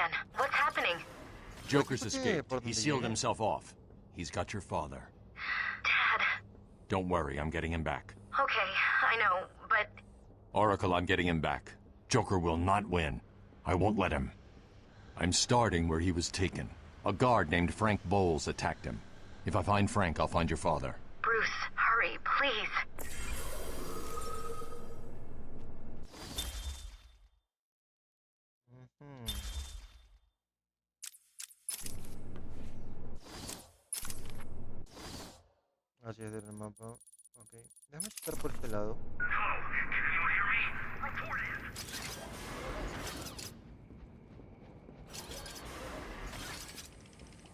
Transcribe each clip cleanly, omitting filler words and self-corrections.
plan? What's happening? Joker's escaped. He sealed himself off. He's got your father. Dad. Don't worry, I'm getting him back. Okay, I know, but... Oracle, I'm getting him back. Joker will not win. I won't let him. I'm starting where he was taken. A guard named Frank Bowles attacked him. If I find Frank, I'll find your father. Bruce, hurry, please. Así es el mapa. Ok, déjame checar por este lado.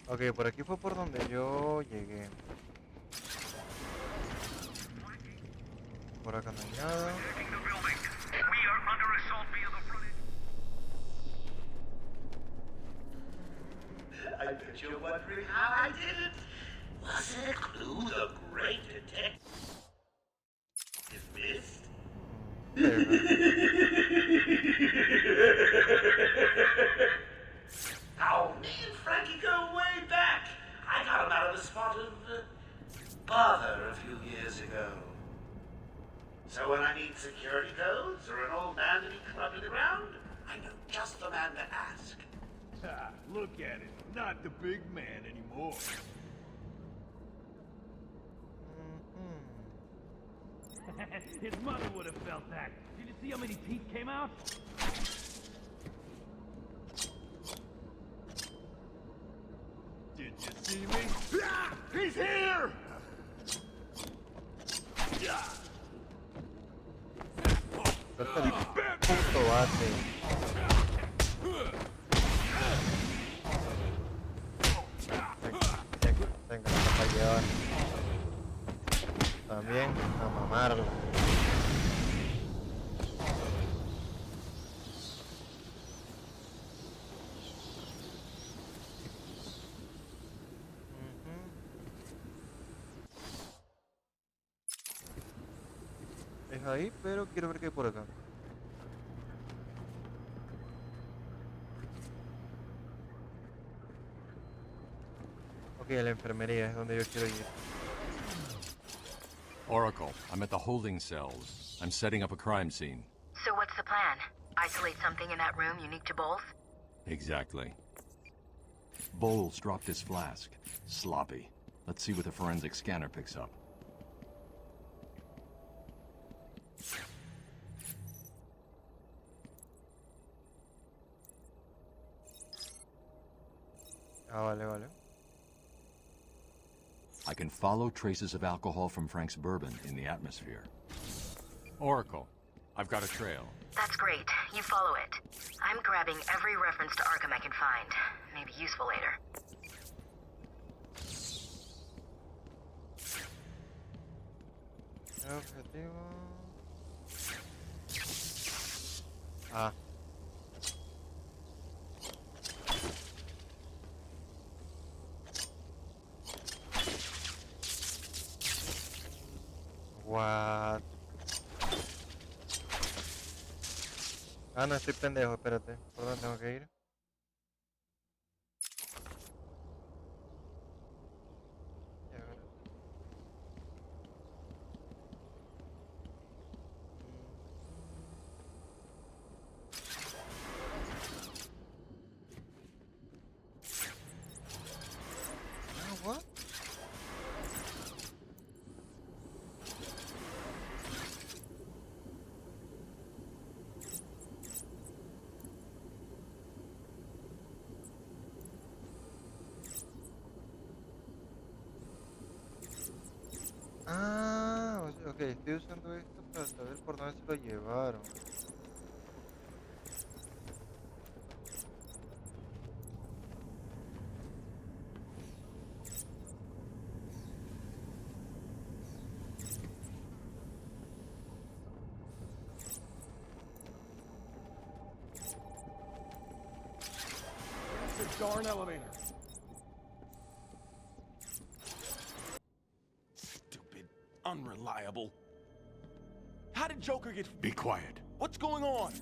Ok, por aquí fue por donde yo llegué. Por acá no hay nada. I bet you're wondering how I did it. Wasn't a clue the great detective missed? Oh, me and Frankie go way back. I got him out of a spot of bother a few years ago. So when I need security codes or an old man to be clubbing around, I know just the man to ask. Ah, look at it. Not the big man anymore. His mother would have felt that. Did you see how many teeth came out? Did you see me? Ah, he's here! Suelta el puto bate. Tengo para llevar. También a mamarla. Es ahí, pero quiero ver qué hay por acá. Ok, la enfermería es donde yo quiero ir. Oracle, I'm at the holding cells. I'm setting up a crime scene. So what's the plan? Isolate something in that room unique to Bowles? Exactly. Bowles dropped his flask. Sloppy. Let's see what the forensic scanner picks up. Ah, vale. I can follow traces of alcohol from Frank's bourbon in the atmosphere. Oracle, I've got a trail. That's great. You follow it. I'm grabbing every reference to Arkham I can find. Maybe useful later. Objetivo. Ah. What? Ah, no, estoy pendejo, espérate. ¿Por dónde tengo que ir? Ya, a ver. Ah, what? Ah, ok, estoy usando esto para saber por dónde se lo llevaron. The darn elevator. Stupid, unreliable. How did Joker get... Be quiet. What's going on?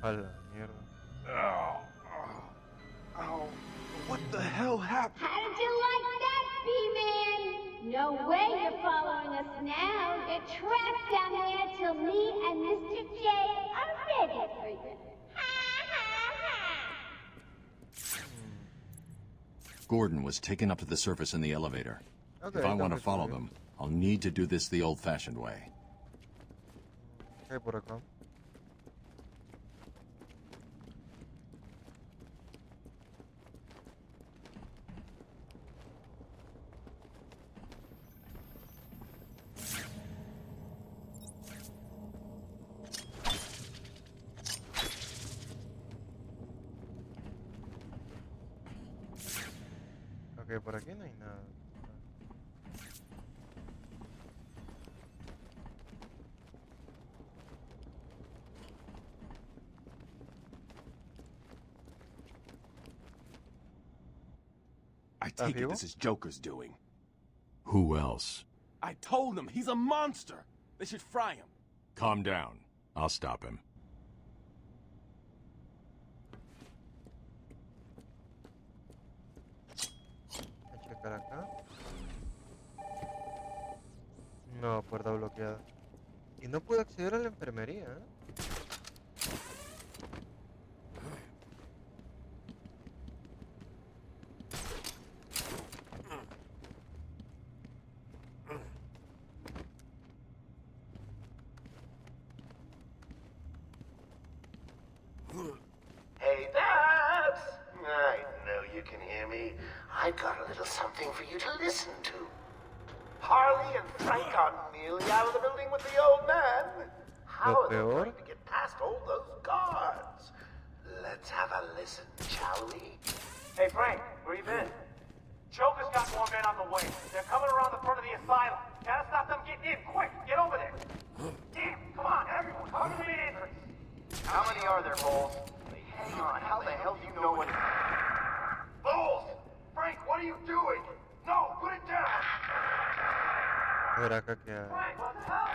A la mierda. Ow. What the hell happened? How did you like that, B-Man? No way you're following us now. You're trapped down there till me and Mr. J are ready for you. Ha ha ha! Gordon was taken up to the surface in the elevator. Okay, If I want to entonces, follow muy bien. them, I'll need to do this the old-fashioned way. ¿Qué hay por acá? Ok, por aquí no hay nada. I take it vivo? this is Joker's doing. Who else? I told him he's a monster. They should fry him. Calm down. I'll stop him. Voy a checar acá. No, puerta bloqueada. Y no puedo acceder a la enfermería, ¿eh? Hey, Babs! I know you can hear me. I've got a little something for you to listen to. Harley and Frank are nearly out of the building with the old man. How Lo are they peor. going to get past all those guards? Let's have a listen, shall we? Hey, Frank, where you been? Joker's got more men on the way. They're coming around the front of the asylum. Gotta stop them getting in. Quick, get over there. Damn, come on, everyone. Come to the main entrance. How many are there, Bowles? Hang on, how the hell do you know what... Bowles! Frank, what are you doing? No, put it down! A ver acá que hay. Frank, what the hell?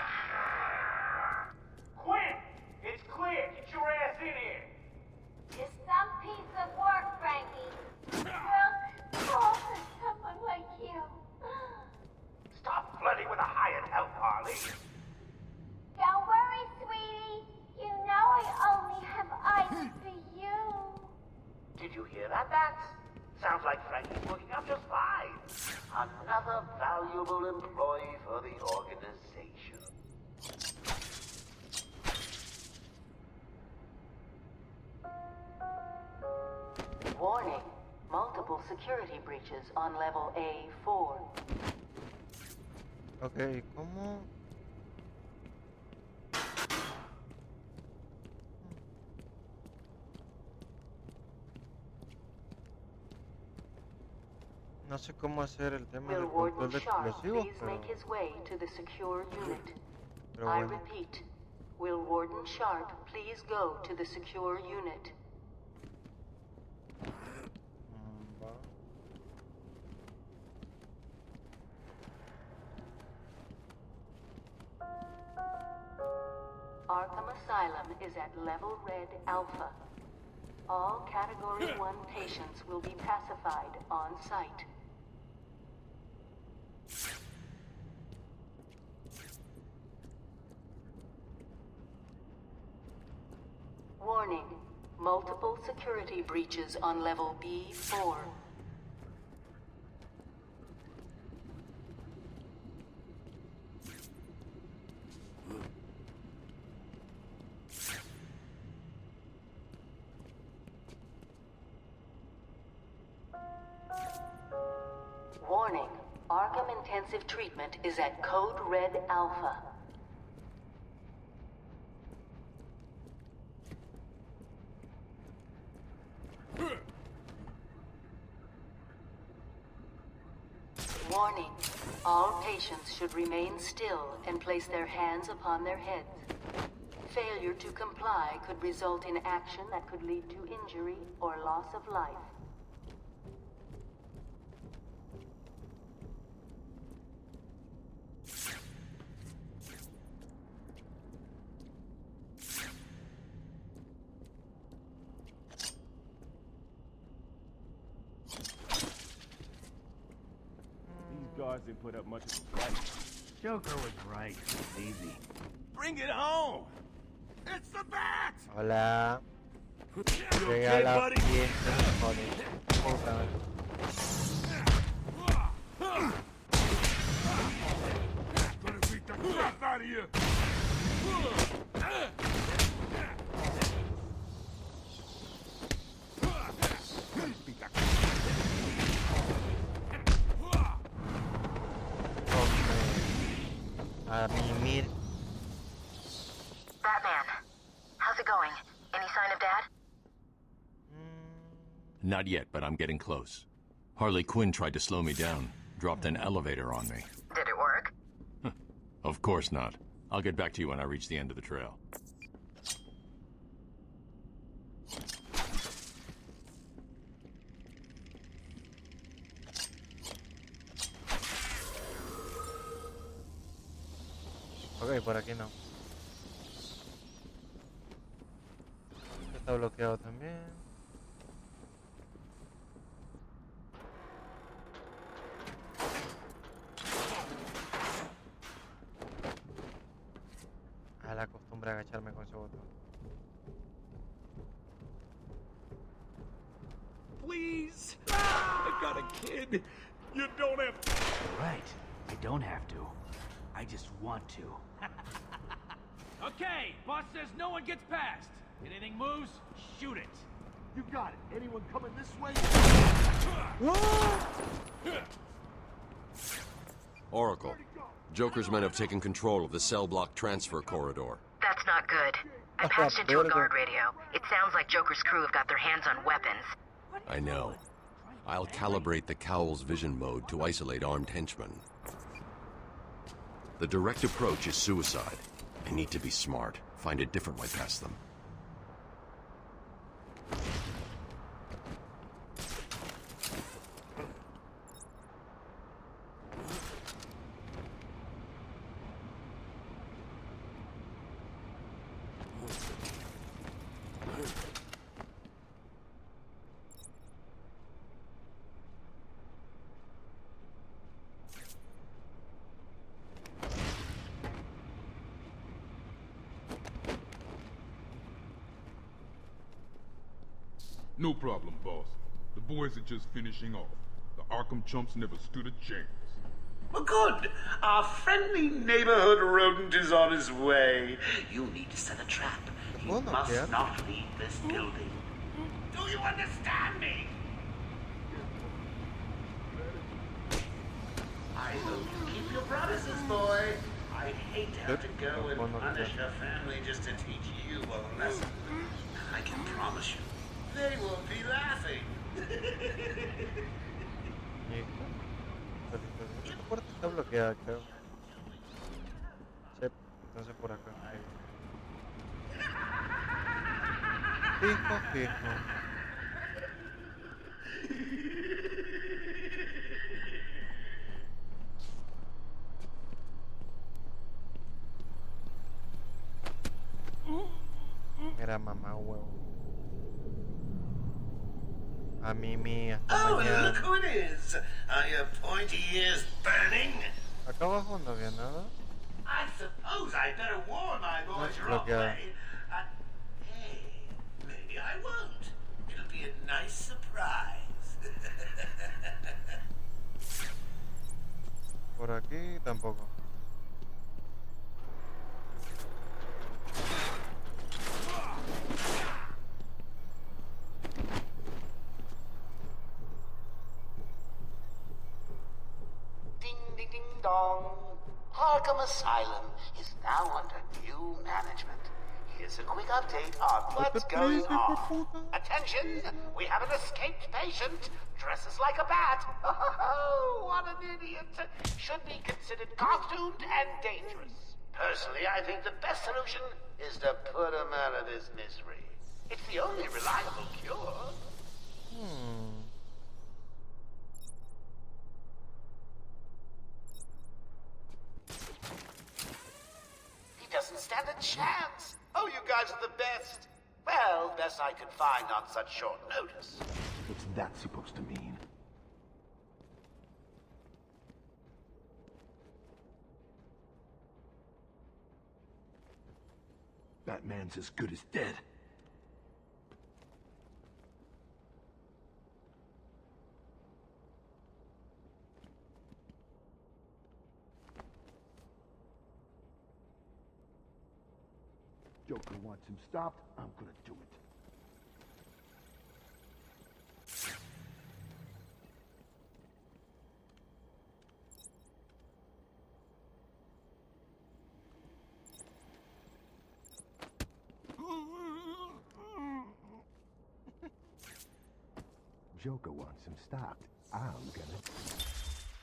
Quinn, it's clear. Get your ass in here. You're some piece of work, Frankie. Well, call for someone like you. Stop flirting with a hired help, Harley. Don't worry, sweetie. You know I only have eyes for you. Did you hear that, Bats? Sounds like Frankie's working out just fine. Another valuable employee for the organization. Warning. Multiple security breaches on level A4. Ok, ¿cómo? No sé cómo hacer el tema Will del Warden control de Sharp explosivos, please pero, make his way to the secure unit? pero I bueno. repeat. Will Warden Sharp please go to the secure unit? Va. Arkham Asylum is at level red alpha. All Category 1 patients will be pacified on site. Warning. Multiple security breaches on level B4. Warning. Arkham Intensive Treatment is at Code Red Alpha. Warning. All patients should remain still and place their hands upon their heads. Failure to comply could result in action that could lead to injury or loss of life. guards didn't put up much of a fight. Joker was right. Easy. Bring it home! It's the bat! Hola. You Llegué a okay, la buddy? fiesta, joder. Puta madre. Gonna beat the crap out of you! A mimir. Batman, how's it going? Any sign of Dad? Not yet, but I'm getting close. Harley Quinn tried to slow me down, dropped an elevator on me. Did it work? Of course not. I'll get back to you when I reach the end of the trail. Ok, por aquí no. Está bloqueado también. A la costumbre agacharme con ese botón. Please! I got a kid! You don't have... Right. I don't have to. I just want to. Okay, boss says no one gets past. Anything moves, shoot it. You got it. Anyone coming this way? Oracle. Joker's men have taken control of the cell block transfer corridor. That's not good. I patched into a guard radio. It sounds like Joker's crew have got their hands on weapons. I know. I'll calibrate the Cowl's vision mode to isolate armed henchmen. The direct approach is suicide. I need to be smart. Find a different way past them. No problem, boss. The boys are just finishing off. The Arkham chumps never stood a chance. Well, good. Our friendly neighborhood rodent is on his way. You'll need to set a trap. He Well, not must yet. not leave this building. Do you understand me? I hope you keep your promises, boy. I'd hate to have to go and punish a family just to teach you a lesson. I can promise you, they won't be laughing. Esta puerta está bloqueada, creo. Sí, entonces por acá. Fijo, fijo. Mira, mamá huevo. A Mimi, hasta Oh, mañana. look who it is. Are your pointy ears burning? Acá abajo no había nada. I suppose I'd better warn my boys you're on bloqueada. way. Hey, maybe I won't. It'll be a nice surprise. Por aquí tampoco. Ding, ding, ding, dong. Arkham Asylum is now under new management. Here's a quick update on what's going on. Attention! We have an escaped patient. Dresses like a bat. Oh, what an idiot. Should be considered costumed and dangerous. Personally, I think the best solution is to put him out of his misery. It's the only reliable cure. He doesn't stand a chance. Oh, you guys are the best. Well, best I could find on such short notice. What's that supposed to mean? Batman's as good as dead. Joker wants him stopped, I'm gonna do it. Joker wants him stopped. I'm gonna...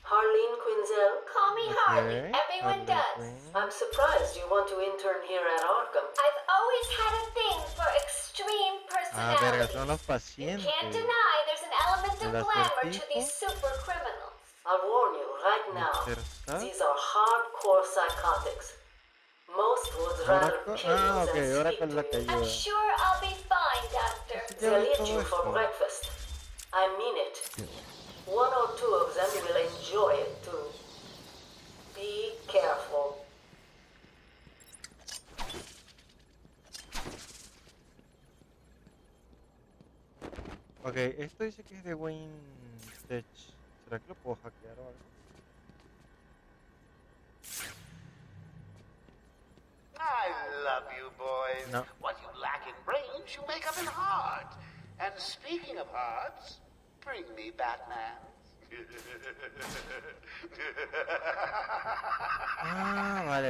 Harleen Quinzel? Call me Harley. Everyone does. I'm surprised you want to intern here at Arkham. I've always had a thing for extreme Ah, verga, personality. son los You pacientes. can't deny there's an element of El glamour to acertijo. these super criminals. I'll warn you right now. Mr. Stark. These are hardcore psychotics. Most would rather Oracle. kill Ah, you ok, than Oracle speak es la to que you. I'm ayuda. sure I'll be fine, Doctor. They'll Lleva eat todo you for esto. breakfast. I mean it. One or two of them will enjoy it too. Be careful. Ok, esto dice que es de Wayne Tech. ¿Será que lo puedo hackear o algo? I love you, boys. No. What you lack in brains, you make up in heart. And speaking of hearts, bring me Batman. Ah, vale.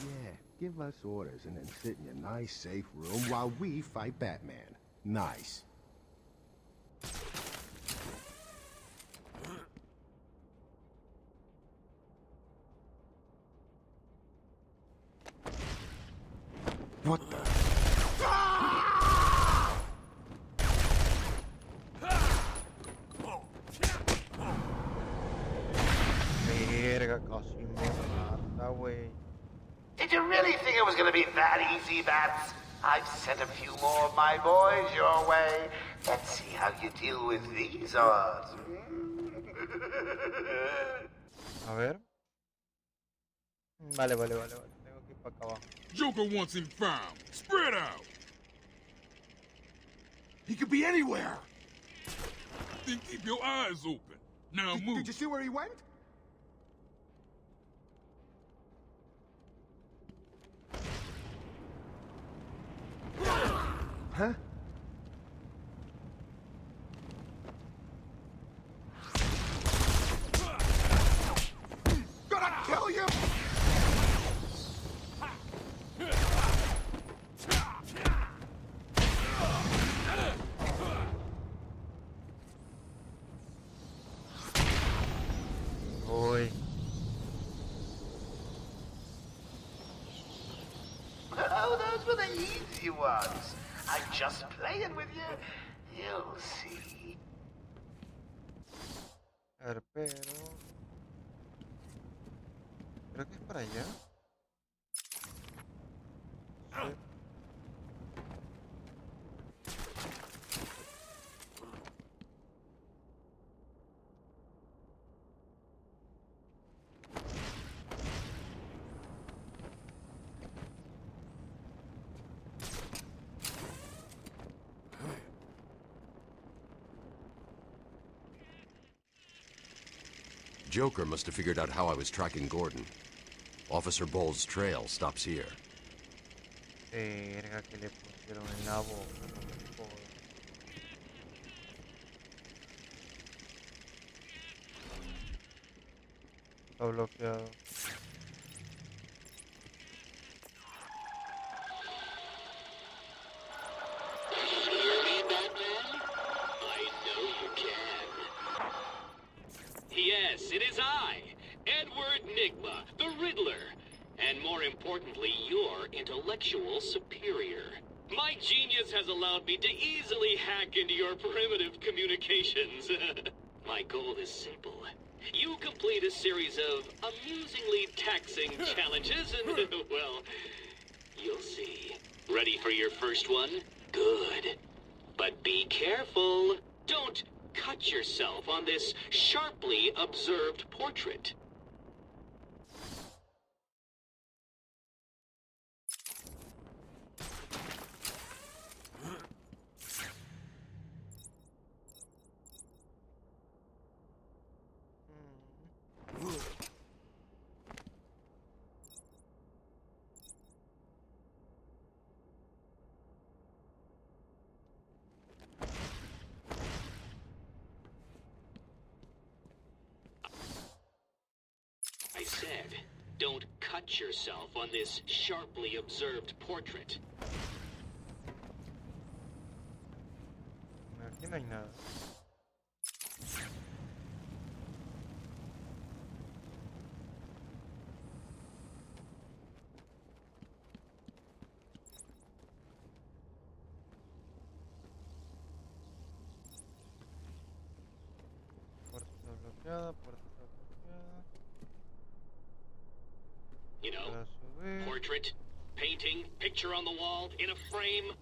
Yeah, give us orders and then sit in your nice, safe room while we fight Batman. Nice. What the? Verga, casi me mata, güey. Did you really think it was going to be that easy, Bats? I've sent a few more of my boys your way. Let's see how you deal with these odds. A ver. Vale. Tengo que ir para acá abajo. Joker wants him found. Spread out. He could be anywhere. Then keep your eyes open. Now move. Did you see where he went? Huh? Gonna kill you! Uy. Oh, those were the easy ones. I'm just playing with you. You'll see. A ver, pero... Creo que es para allá. Sí. Joker must have figured out how I was tracking Gordon. Officer Bowles' trail stops here. Verga, que le pusieron en la boca, no me jodas. Está bloqueado. Yes, it is I, Edward Nigma, the Riddler, and more importantly, your intellectual superior. My genius has allowed me to easily hack into your primitive communications. My goal is simple. You complete a series of amusingly taxing challenges and, well, you'll see. Ready for your first one? Good. But be careful. Don't cut yourself on this sharply observed portrait. Don't cut yourself on this sharply observed portrait. Aquí no hay nada. Puerta bloqueada, puerta bloqueada. You know, Para subir. portrait, painting, picture on the wall, in a frame.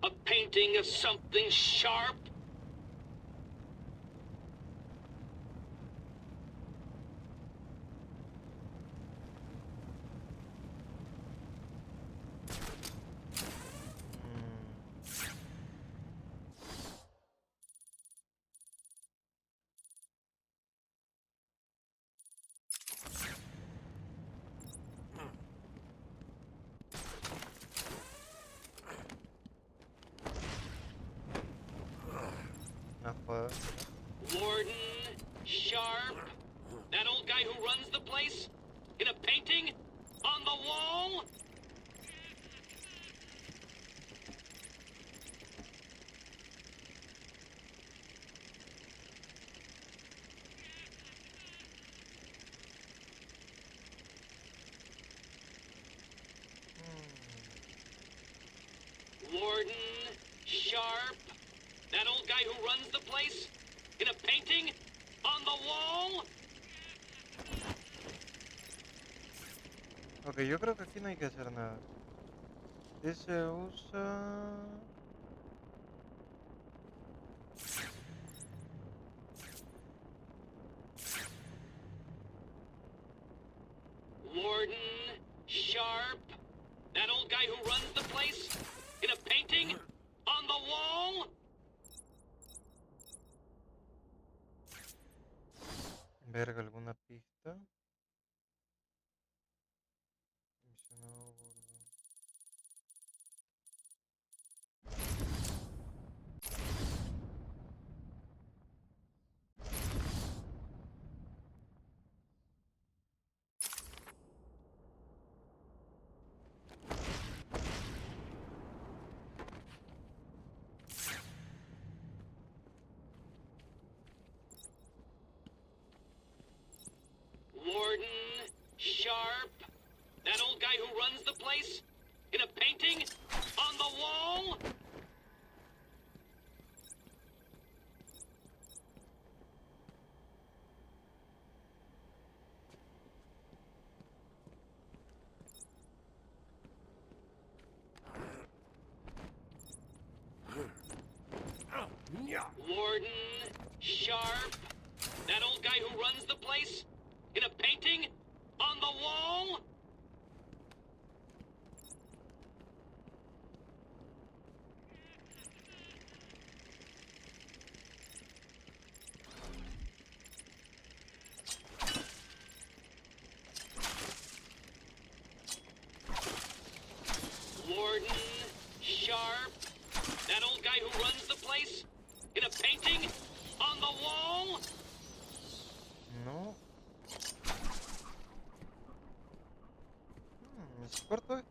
A painting of something sharp. Warden, sharp. That old guy who runs the place? In a painting? On the wall? Warden, sharp. That old guy who runs the place? In a painting? On the wall? Ok, yo creo que aquí no hay que hacer nada. Ese usa... Warden, sharp. That old guy who runs the place? In a painting? On the wall? Verga, alguna pista. Misionado gordo. Warden, sharp. That old guy who runs the place? In a painting? On the wall? Warden, sharp. That old guy who runs the place? In a painting? On the wall? Warden, sharp. That old guy who runs the place? In a painting? On the wall? No. ¿Es corto esto?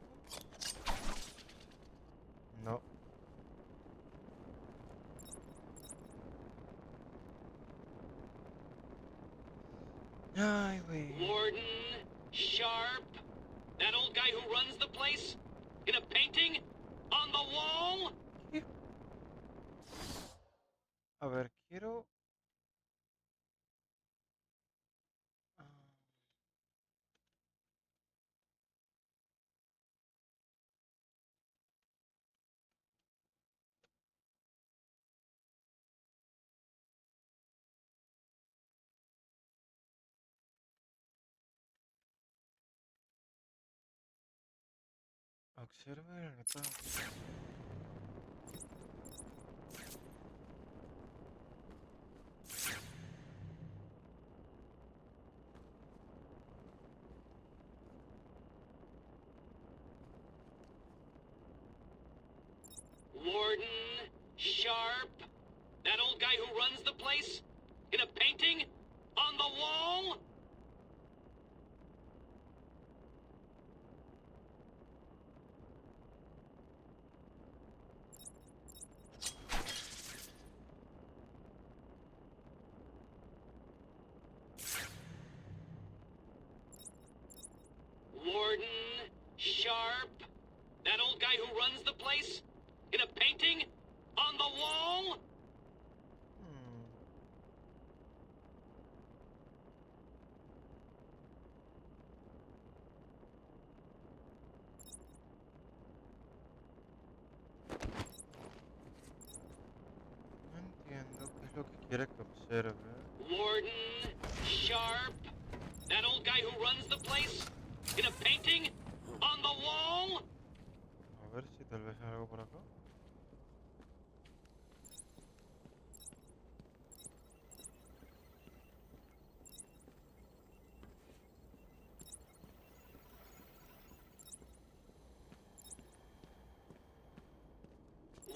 No. Ay, güey. Warden, sharp. That old guy who runs the place? In a painting? On the wall? A ver, quiero... Observa el metado. Warden Sharp? That old guy who runs the place? In a painting? On the wall? Warden Sharp? That old guy who runs the place? In a painting? On the wall? No entiendo qué es lo que quiere que observe. Warden Sharp? That old guy who runs the place? In a painting? On the wall? A ver si tal vez hay algo por acá.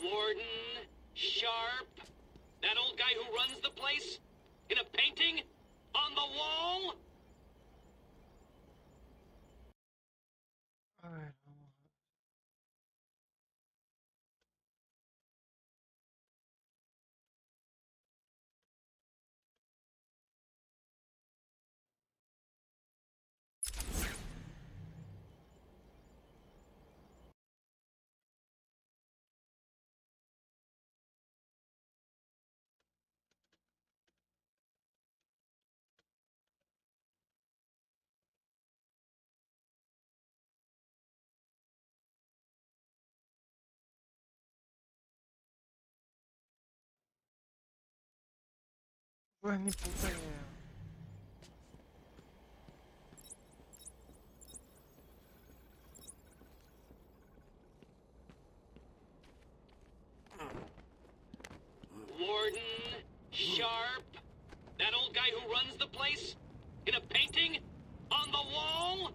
Warden Sharp? That old guy who runs the place? In a painting? On the wall? A ver, vamos a ver. Pues ni puta idea. Warden Sharp? That old guy who runs the place? In a painting? On the wall?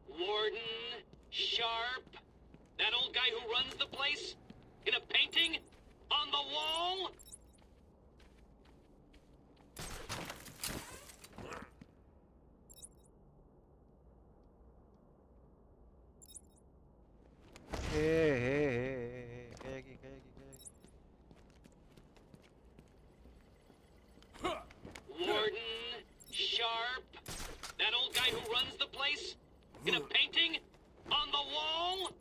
Warden Sharp? That old guy who runs the place? In a painting? On the wall? ¿Qué hay aquí? ¿Qué hay aquí? ¿Qué hay aquí? Warden Sharp? That old guy who runs the place? In a painting? On the wall?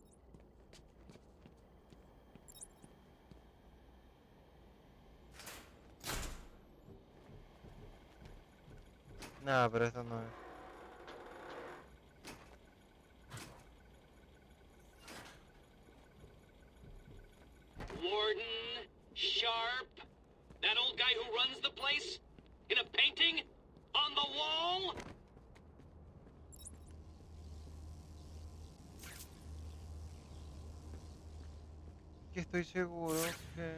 Nada, pero esto no es. Warden Sharp? That old guy who runs the place? In a painting? On the wall? Que estoy seguro que...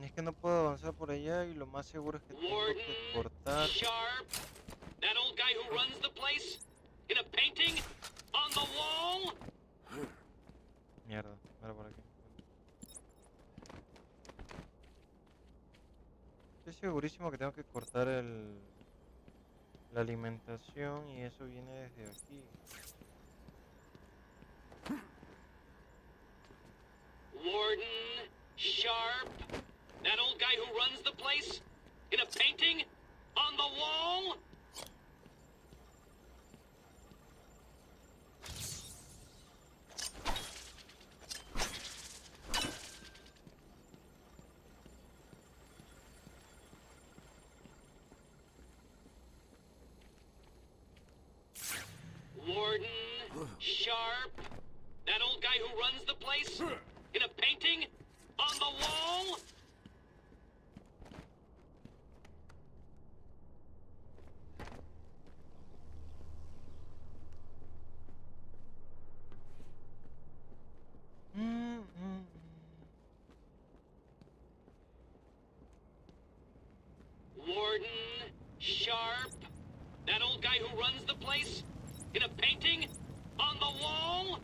Es que no puedo avanzar por allá y lo más seguro es que tengo que cortar. Sharp? That old guy who runs the place? In a painting? On the wall? Mierda, era por aquí. Estoy segurísimo que tengo que cortar la alimentación y eso viene desde aquí. Warden Sharp? That old guy who runs the place? In a painting? On the wall? Warden Sharp? That old guy who runs the place? In a painting? On the wall? guy who runs the place? In a painting? On the wall?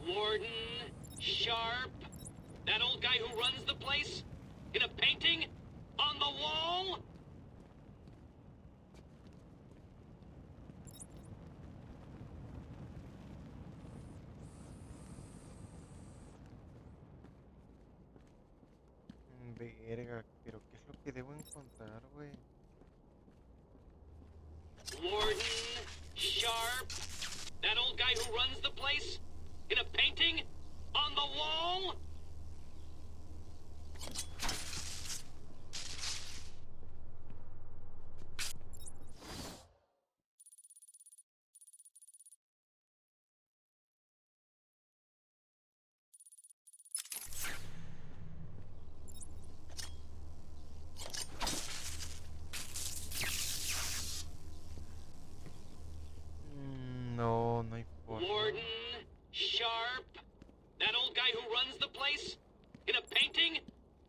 Warden, Sharp, that old guy who runs the place? In a painting? On the wall? Verga, pero ¿qué es lo que debo encontrar, güey? Warden, Sharp, that old guy who runs the place? In a painting? On the wall? No, no hay forma. Warden, Sharp, that old guy who runs the place? In a painting?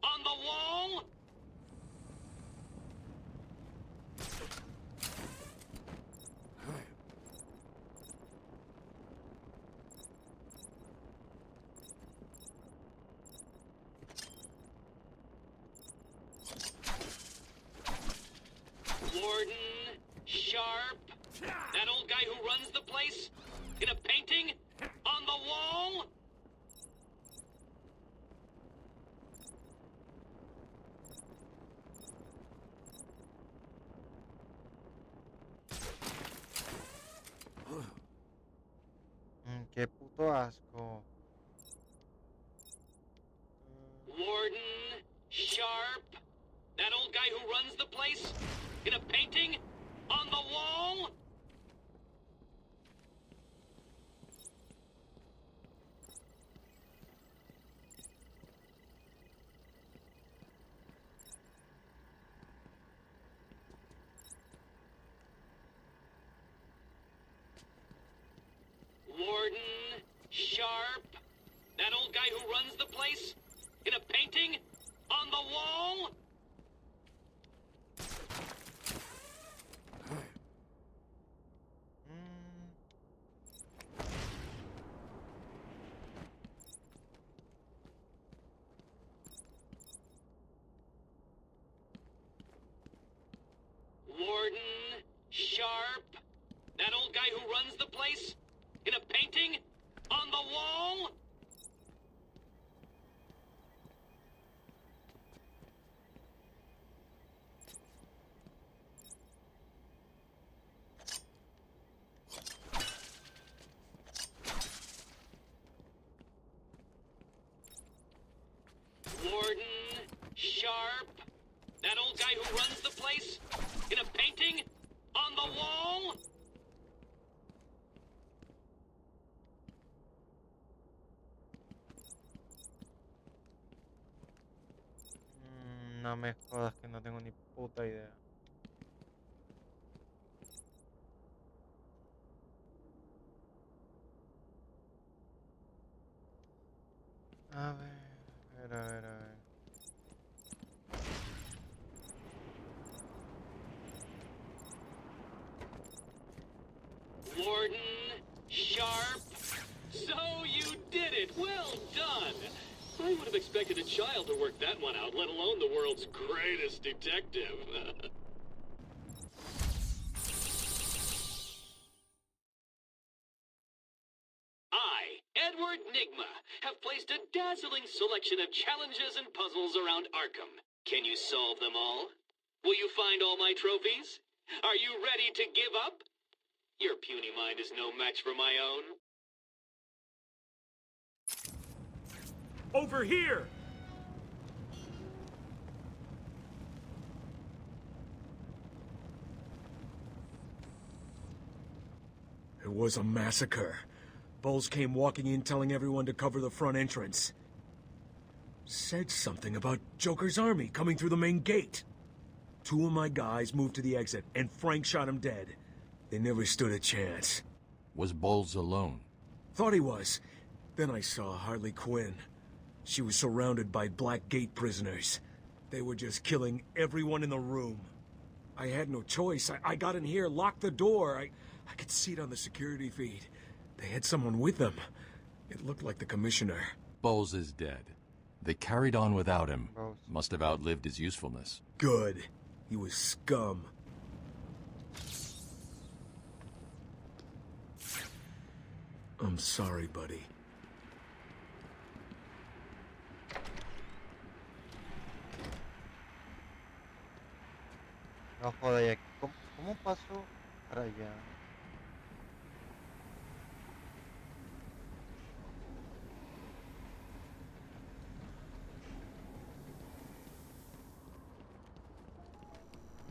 On the wall? Warden, Sharp, that old guy who runs the place? In a painting? On the wall? Qué puto asco. Warden, Sharp, that old guy who runs the place? In a painting? On the wall? Warden, Sharp, that old guy who runs the place? In a painting? On the wall? Warden, Sharp, that old guy who runs the place? In a painting? On the wall? Warden, Sharp, that old guy who runs the place? In a painting? On the wall? No me jodas que no tengo ni puta idea. A ver, a ver, a ver. Warden, Sharp. So you did it. Well done. I would have expected a child to work that one out, let alone the world's greatest detective. I, Edward Nigma, have placed a dazzling selection of challenges and puzzles around Arkham. Can you solve them all? Will you find all my trophies? Are you ready to give up? Your puny mind is no match for my own. Over here! It was a massacre. Bowles came walking in telling everyone to cover the front entrance. Said something about Joker's army coming through the main gate. 2 of my guys moved to the exit, and Frank shot him dead. They never stood a chance. Was Bowles alone? Thought he was. Then I saw Harley Quinn. She was surrounded by Black Gate prisoners. They were just killing everyone in the room. I had no choice. I got in here, locked the door. I could see it on the security feed. They had someone with them. It looked like the commissioner. Bowles is dead. They carried on without him. Bowles. Must have outlived his usefulness. Good. He was scum. I'm sorry, buddy. No joda, ¿y aquí cómo paso para allá?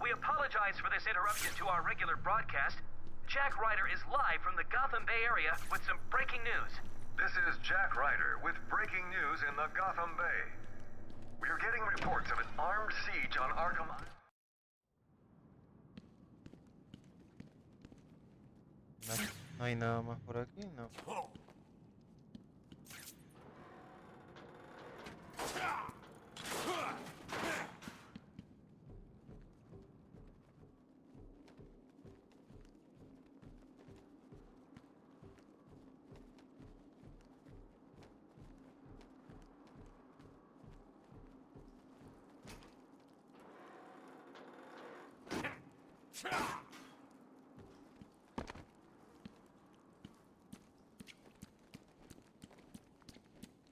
We apologize for this interruption to our regular broadcast. Jack Ryder is live from the Gotham Bay area with some breaking news. This is Jack Ryder with breaking news in the Gotham Bay. We are getting reports of an armed siege on Arkham. No hay nada más por aquí, no.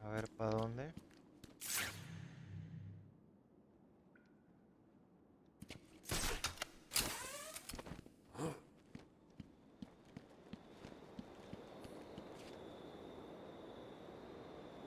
A ver, ¿para dónde?